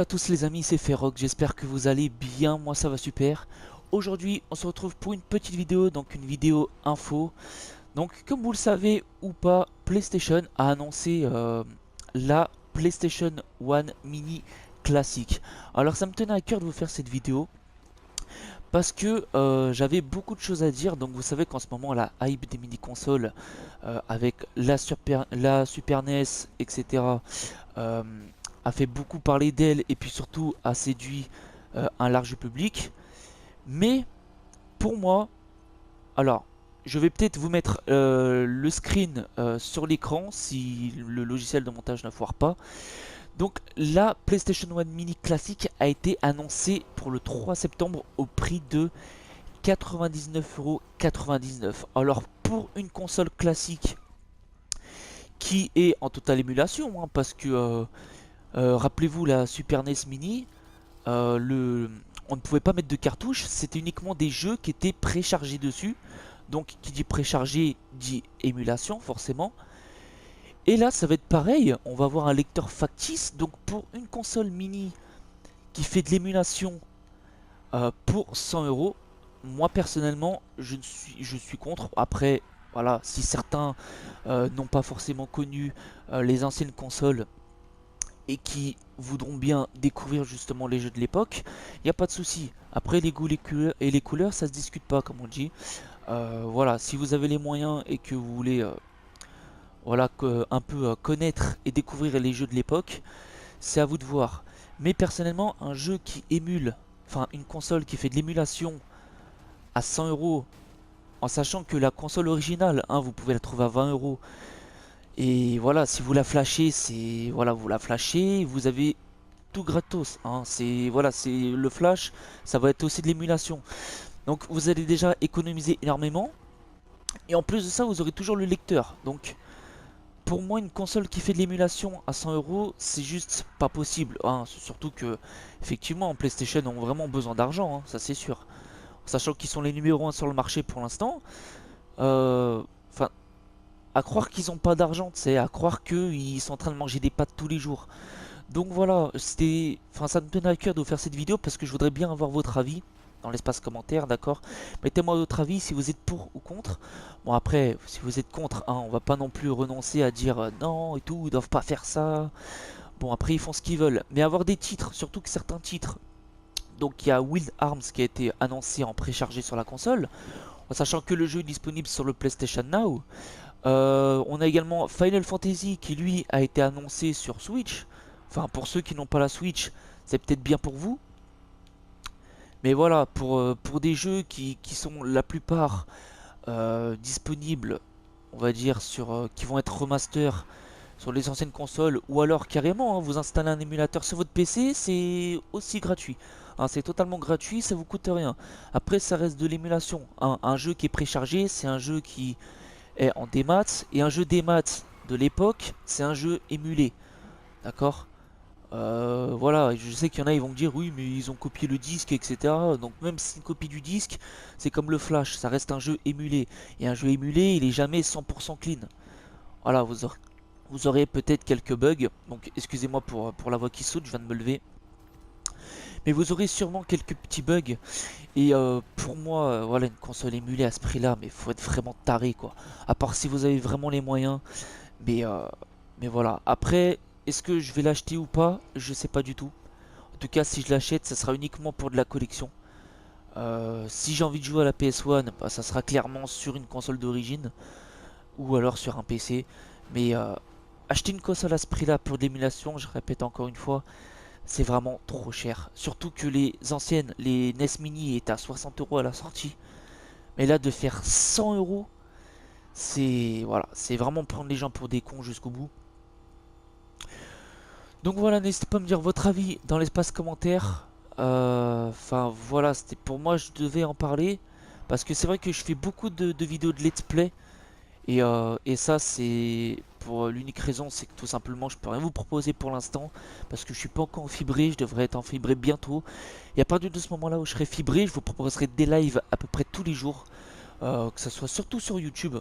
À tous les amis, c'est Ferox, j'espère que vous allez bien, moi ça va super. Aujourd'hui on se retrouve pour une petite vidéo, donc une vidéo info. Donc comme vous le savez ou pas, PlayStation a annoncé la PlayStation One Mini classique. Alors ça me tenait à cœur de vous faire cette vidéo parce que j'avais beaucoup de choses à dire. Donc vous savez qu'en ce moment la hype des mini consoles avec la Super NES, etc. euh, a fait beaucoup parler d'elle et puis surtout a séduit un large public. Mais pour moi, alors je vais peut-être vous mettre le screen sur l'écran si le logiciel de montage ne foire pas. Donc la PlayStation One Mini classique a été annoncée pour le 3 septembre au prix de 99,99 €. Alors pour une console classique qui est en totale émulation, hein, parce que rappelez-vous la Super NES Mini, on ne pouvait pas mettre de cartouches, c'était uniquement des jeux qui étaient préchargés dessus. Donc qui dit préchargé dit émulation forcément. Et là ça va être pareil, on va avoir un lecteur factice. Donc pour une console mini qui fait de l'émulation pour 100 €, moi personnellement je suis contre. Après voilà, si certains n'ont pas forcément connu les anciennes consoles et qui voudront bien découvrir justement les jeux de l'époque, il n'y a pas de souci. Après les goûts et les couleurs, ça se discute pas comme on dit. Voilà, si vous avez les moyens et que vous voulez voilà, un peu connaître et découvrir les jeux de l'époque, c'est à vous de voir. Mais personnellement, un jeu qui émule, enfin une console qui fait de l'émulation à 100 €, en sachant que la console originale, hein, vous pouvez la trouver à 20 €. Et voilà, si vous la flashez, c'est voilà, vous la flashez, vous avez tout gratos, hein. C'est voilà, c'est le flash, ça va être aussi de l'émulation. Donc vous allez déjà économiser énormément. Et en plus de ça, vous aurez toujours le lecteur. Donc pour moi, une console qui fait de l'émulation à 100 €, c'est juste pas possible, hein. Surtout que effectivement, PlayStation ont vraiment besoin d'argent, hein, ça c'est sûr. Sachant qu'ils sont les numéros 1 sur le marché pour l'instant. Enfin, à croire qu'ils ont pas d'argent, c'est à croire qu'ils sont en train de manger des pâtes tous les jours. Donc voilà, enfin, ça me tenait à cœur de vous faire cette vidéo parce que je voudrais bien avoir votre avis dans l'espace commentaire, d'accord. Mettez-moi votre avis si vous êtes pour ou contre. Bon après, si vous êtes contre, hein, on va pas non plus renoncer à dire non et tout, ils doivent pas faire ça. Bon après ils font ce qu'ils veulent, mais avoir des titres, surtout que certains titres. Donc il y a Wild Arms qui a été annoncé en préchargé sur la console, en sachant que le jeu est disponible sur le PlayStation Now. On a également Final Fantasy qui lui a été annoncé sur Switch. Enfin pour ceux qui n'ont pas la Switch, c'est peut-être bien pour vous. Mais voilà, pour des jeux qui sont la plupart disponibles, on va dire, qui vont être remaster sur les anciennes consoles, ou alors carrément, hein, vous installez un émulateur sur votre PC, c'est aussi gratuit. Hein, c'est totalement gratuit, ça vous coûte rien. Après, ça reste de l'émulation. Un jeu qui est préchargé, c'est un jeu qui est en démat, et un jeu démat de l'époque, c'est un jeu émulé. D'accord. Voilà, je sais qu'il y en a, ils vont me dire oui, mais ils ont copié le disque, etc. Donc même si c'est une copie du disque, c'est comme le Flash, ça reste un jeu émulé. Et un jeu émulé, il est jamais 100% clean. Voilà, vous aurez peut-être quelques bugs. Donc excusez-moi pour la voix qui saute, je viens de me lever. Mais vous aurez sûrement quelques petits bugs. Et pour moi, voilà, une console émulée à ce prix-là, mais faut être vraiment taré quoi. À part si vous avez vraiment les moyens. Mais, euh, mais voilà. Après, est-ce que je vais l'acheter ou pas? Je sais pas du tout. En tout cas, si je l'achète, ça sera uniquement pour de la collection. Si j'ai envie de jouer à la PS1, bah, ça sera clairement sur une console d'origine ou alors sur un PC. Mais acheter une console à ce prix-là pour de l'émulation, je répète encore une fois, c'est vraiment trop cher. Surtout que les anciennes, les NES Mini étaient à 60 € à la sortie. Mais là, de faire 100 €, c'est voilà, c'est vraiment prendre les gens pour des cons jusqu'au bout. Donc voilà, n'hésitez pas à me dire votre avis dans l'espace commentaire. Enfin voilà, c'était pour moi, je devais en parler. Parce que c'est vrai que je fais beaucoup de vidéos de let's play. Et ça, c'est pour l'unique raison, c'est que tout simplement, je peux rien vous proposer pour l'instant. Parce que je suis pas encore fibré, je devrais être en fibré bientôt. Et à partir de ce moment-là où je serai fibré, je vous proposerai des lives à peu près tous les jours. Que ce soit surtout sur YouTube.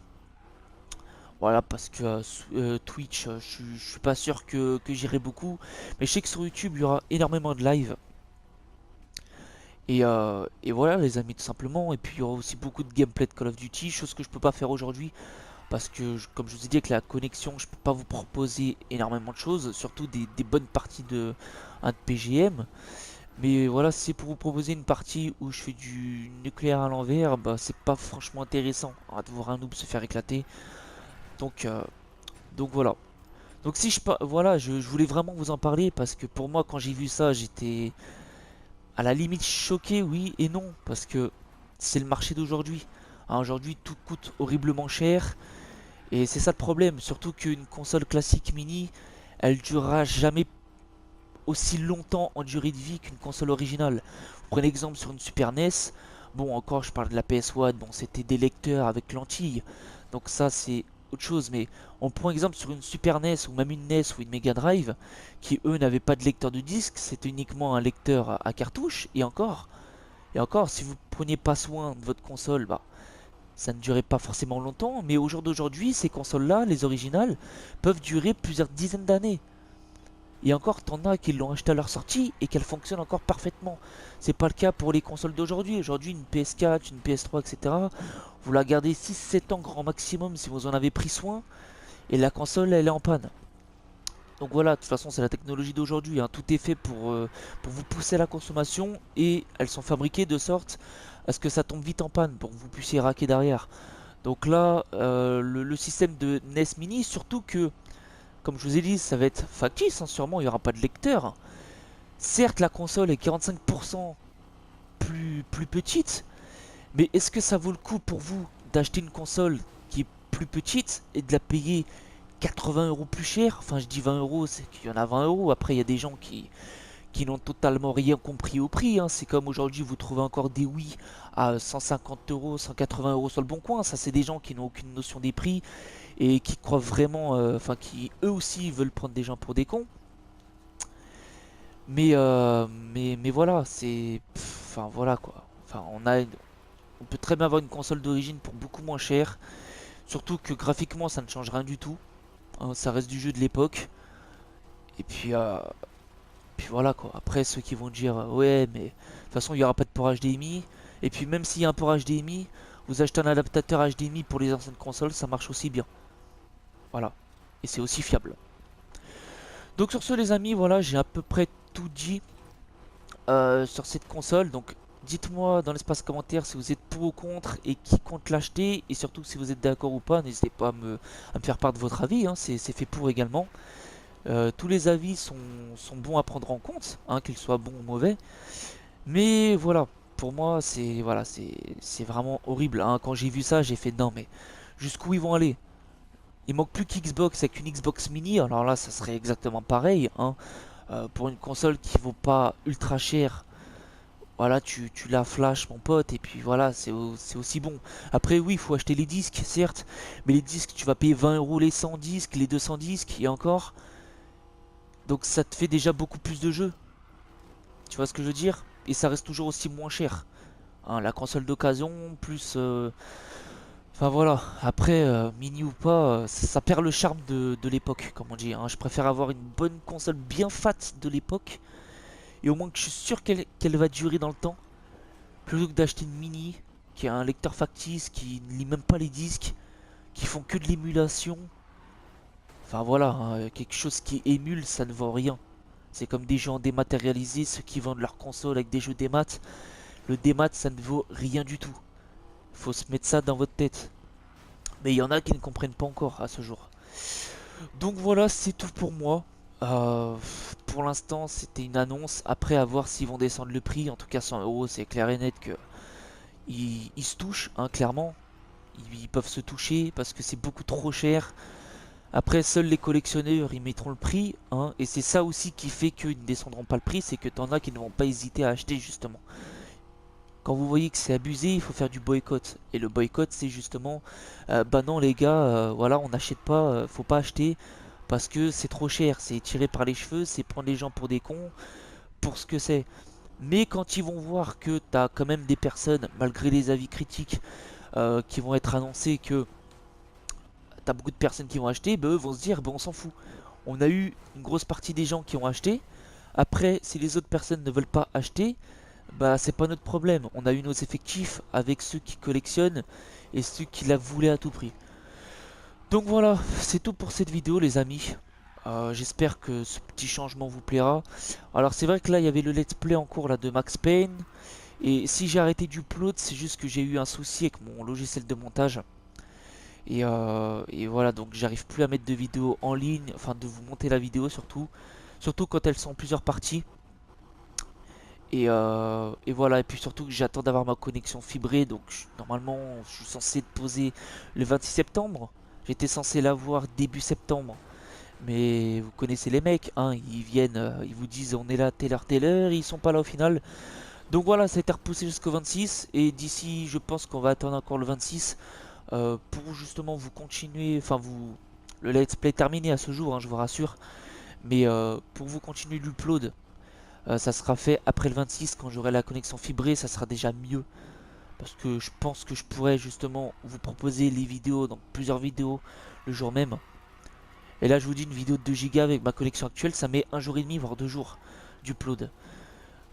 Voilà, parce que Twitch, je suis pas sûr que j'irai beaucoup. Mais je sais que sur YouTube, il y aura énormément de live. Et voilà les amis, tout simplement. Et puis il y aura aussi beaucoup de gameplay de Call of Duty, chose que je peux pas faire aujourd'hui. Parce que, comme je vous ai dit, avec la connexion, je peux pas vous proposer énormément de choses. Surtout des bonnes parties de PGM. Mais voilà, si c'est pour vous proposer une partie où je fais du nucléaire à l'envers, bah c'est pas franchement intéressant, hein, de voir un noob se faire éclater. Donc, euh, donc voilà. Donc si voilà, je voulais vraiment vous en parler parce que pour moi, quand j'ai vu ça, j'étais à la limite choqué, oui et non, parce que c'est le marché d'aujourd'hui. Hein, aujourd'hui, tout coûte horriblement cher et c'est ça le problème. Surtout qu'une console classique mini, elle durera jamais aussi longtemps en durée de vie qu'une console originale. Vous prenez exemple sur une Super NES, bon encore je parle de la PS1, bon c'était des lecteurs avec lentilles, donc ça c'est autre chose, mais on prend exemple sur une Super NES ou même une NES ou une Mega Drive, qui eux n'avaient pas de lecteur de disque, c'était uniquement un lecteur à cartouche, et encore si vous preniez pas soin de votre console, bah ça ne durait pas forcément longtemps, mais au jour d'aujourd'hui, ces consoles-là, les originales, peuvent durer plusieurs dizaines d'années. Et encore, t'en as qui l'ont acheté à leur sortie et qu'elle fonctionne encore parfaitement. C'est pas le cas pour les consoles d'aujourd'hui. Aujourd'hui, une PS4, une PS3, etc. Vous la gardez 6-7 ans grand maximum si vous en avez pris soin. Et la console, elle est en panne. Donc voilà, de toute façon, c'est la technologie d'aujourd'hui, hein. Tout est fait pour vous pousser à la consommation. Et elles sont fabriquées de sorte à ce que ça tombe vite en panne pour que vous puissiez raquer derrière. Donc là, le système de NES Mini, surtout que comme je vous ai dit, ça va être factice, hein, sûrement, il n'y aura pas de lecteur. Certes, la console est 45% plus petite, mais est-ce que ça vaut le coup pour vous d'acheter une console qui est plus petite et de la payer 80 euros plus cher? Enfin, je dis 20 euros, c'est qu'il y en a 20 euros. Après, il y a des gens qui n'ont totalement rien compris au prix, hein. C'est comme aujourd'hui, vous trouvez encore des Wii à 150 euros, 180 euros sur le bon coin. Ça, c'est des gens qui n'ont aucune notion des prix et qui croient vraiment, enfin qui eux aussi veulent prendre des gens pour des cons. Mais voilà, enfin voilà quoi. Enfin, on peut très bien avoir une console d'origine pour beaucoup moins cher. Surtout que graphiquement, ça ne change rien du tout, hein, ça reste du jeu de l'époque. Et puis voilà quoi. Après, ceux qui vont dire ouais, mais de toute façon, il n'y aura pas de port HDMI. Et puis même s'il y a un port HDMI, vous achetez un adaptateur HDMI pour les anciennes consoles, ça marche aussi bien. Voilà. Et c'est aussi fiable. Donc sur ce les amis, voilà, j'ai à peu près tout dit sur cette console. Donc dites-moi dans l'espace commentaire si vous êtes pour ou contre et qui compte l'acheter. Et surtout si vous êtes d'accord ou pas, n'hésitez pas à me faire part de votre avis, hein, c'est fait pour également. Tous les avis sont bons à prendre en compte, hein, qu'ils soient bons ou mauvais. Mais voilà, pour moi c'est vraiment horrible, hein. Quand j'ai vu ça, j'ai fait non mais jusqu'où ils vont aller? Il manque plus qu'Xbox avec une Xbox Mini, alors là ça serait exactement pareil, hein. Pour une console qui vaut pas ultra cher, voilà, tu la flash mon pote, et puis voilà, c'est aussi bon. Après oui, il faut acheter les disques, certes, mais les disques, tu vas payer 20 euros les 100 disques, les 200 disques, et encore, donc ça te fait déjà beaucoup plus de jeux, tu vois ce que je veux dire? Et ça reste toujours aussi moins cher, hein, la console d'occasion, plus... Enfin voilà, après, mini ou pas, ça perd le charme de l'époque, comme on dit, hein. Je préfère avoir une bonne console bien fat de l'époque, et au moins que je suis sûr qu'elle va durer dans le temps, plutôt que d'acheter une mini qui a un lecteur factice, qui ne lit même pas les disques, qui font que de l'émulation. Enfin voilà, hein, quelque chose qui émule, ça ne vaut rien. C'est comme des gens dématérialisés, ceux qui vendent leur console avec des jeux démat. Le démat, ça ne vaut rien du tout. Faut se mettre ça dans votre tête. Mais il y en a qui ne comprennent pas encore à ce jour. Donc voilà, c'est tout pour moi. Euh, pour l'instant, c'était une annonce. Après, à voir s'ils vont descendre le prix. En tout cas, 100 euros, c'est clair et net que ils se touchent, hein, clairement. Ils peuvent se toucher parce que c'est beaucoup trop cher. Après, seuls les collectionneurs ils mettront le prix, hein, et c'est ça aussi qui fait qu'ils ne descendront pas le prix, c'est que t'en as qui ne vont pas hésiter à acheter justement. Quand vous voyez que c'est abusé, il faut faire du boycott. Et le boycott, c'est justement, bah non les gars, voilà, on n'achète pas, faut pas acheter parce que c'est trop cher, c'est tiré par les cheveux, c'est prendre les gens pour des cons, pour ce que c'est. Mais quand ils vont voir que t'as quand même des personnes, malgré les avis critiques, qui vont être annoncés que t'as beaucoup de personnes qui vont acheter, bah, eux vont se dire, bah, on s'en fout. On a eu une grosse partie des gens qui ont acheté. Après, si les autres personnes ne veulent pas acheter, bah c'est pas notre problème. On a eu nos effectifs avec ceux qui collectionnent et ceux qui la voulaient à tout prix. Donc voilà, c'est tout pour cette vidéo les amis. J'espère que ce petit changement vous plaira. Alors c'est vrai que là il y avait le let's play en cours là de Max Payne. Et si j'ai arrêté du upload, c'est juste que j'ai eu un souci avec mon logiciel de montage. Et voilà, donc j'arrive plus à mettre de vidéos en ligne, enfin de vous monter la vidéo surtout. Surtout quand elles sont en plusieurs parties. Et voilà, et puis surtout que j'attends d'avoir ma connexion fibrée, donc normalement je suis censé être posé le 26 septembre. J'étais censé l'avoir début septembre. Mais vous connaissez les mecs, hein, ils viennent, ils vous disent on est là telle heure, ils sont pas là au final. Donc voilà, ça a été repoussé jusqu'au 26, et d'ici je pense qu'on va attendre encore le 26 pour justement vous continuer, enfin vous... Le let's play terminé à ce jour, hein, je vous rassure. Mais pour vous continuer l'upload, ça sera fait après le 26 quand j'aurai la connexion fibrée, ça sera déjà mieux. Parce que je pense que je pourrais justement vous proposer les vidéos, donc plusieurs vidéos le jour même. Et là je vous dis une vidéo de 2 Go avec ma connexion actuelle, ça met un jour et demi voire 2 jours d'upload.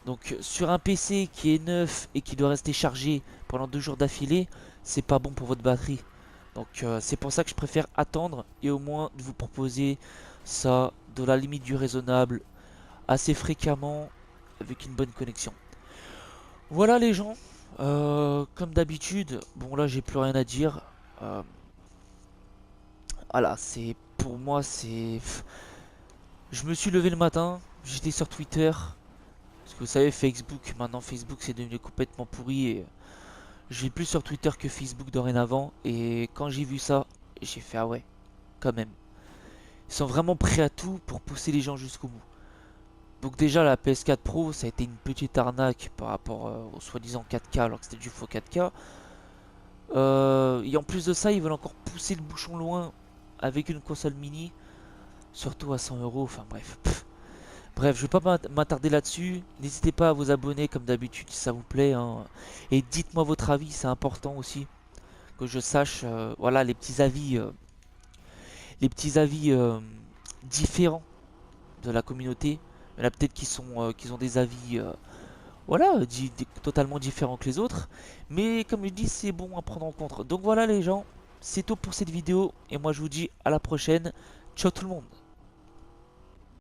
Donc sur un PC qui est neuf et qui doit rester chargé pendant 2 jours d'affilée, c'est pas bon pour votre batterie. Donc c'est pour ça que je préfère attendre et au moins de vous proposer ça dans la limite du raisonnable, assez fréquemment, avec une bonne connexion. Voilà les gens, comme d'habitude, bon là j'ai plus rien à dire. Euh, voilà, c'est pour moi c'est... Je me suis levé le matin, j'étais sur Twitter, parce que vous savez Facebook, maintenant Facebook c'est devenu complètement pourri et je vais plus sur Twitter que Facebook dorénavant. Et quand j'ai vu ça, j'ai fait ah ouais, quand même. Ils sont vraiment prêts à tout pour pousser les gens jusqu'au bout. Donc déjà la PS4 Pro ça a été une petite arnaque par rapport au soi-disant 4K alors que c'était du faux 4K. Et en plus de ça ils veulent encore pousser le bouchon loin avec une console mini. Surtout à 100 euros, enfin bref. Bref, je vais pas m'attarder là-dessus. N'hésitez pas à vous abonner comme d'habitude si ça vous plaît, hein. Et dites-moi votre avis, c'est important aussi. Que je sache, voilà, les petits avis différents de la communauté. Il y en a peut-être qui ont des avis voilà, totalement différents que les autres. Mais comme je dis, c'est bon à prendre en compte. Donc voilà les gens, c'est tout pour cette vidéo. Et moi je vous dis à la prochaine. Ciao tout le monde.